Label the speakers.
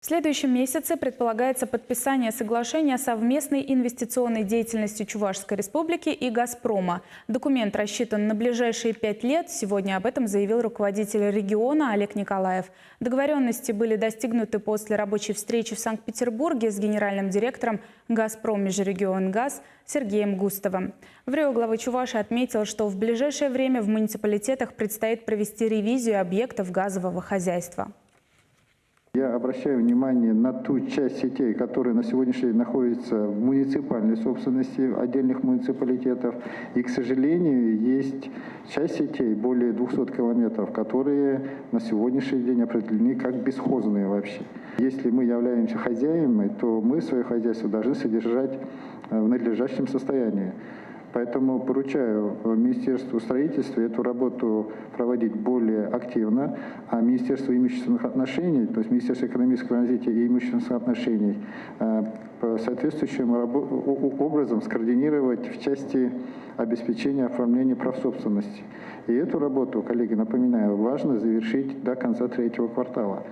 Speaker 1: В следующем месяце предполагается подписание соглашения о совместной инвестиционной деятельности Чувашской Республики и «Газпрома». Документ рассчитан на ближайшие 5 лет. Сегодня об этом заявил руководитель региона Олег Николаев. Договоренности были достигнуты после рабочей встречи в Санкт-Петербурге с генеральным директором «Газпром Межрегионгаз» Сергеем Густовым. В Рио глава Чувашии отметил, что в ближайшее время в муниципалитетах предстоит провести ревизию объектов газового хозяйства.
Speaker 2: Я обращаю внимание на ту часть сетей, которые на сегодняшний день находятся в муниципальной собственности отдельных муниципалитетов. И, к сожалению, есть часть сетей, более 200 километров, которые на сегодняшний день определены как бесхозные вообще. Если мы являемся хозяевами, то мы свое хозяйство должны содержать в надлежащем состоянии. Поэтому поручаю Министерству строительства эту работу проводить более активно, а Министерство имущественных отношений, то есть Министерство экономического развития и имущественных отношений, соответствующим образом скоординировать в части обеспечения оформления прав собственности. И эту работу, коллеги, напоминаю, важно завершить до конца 3-го квартала.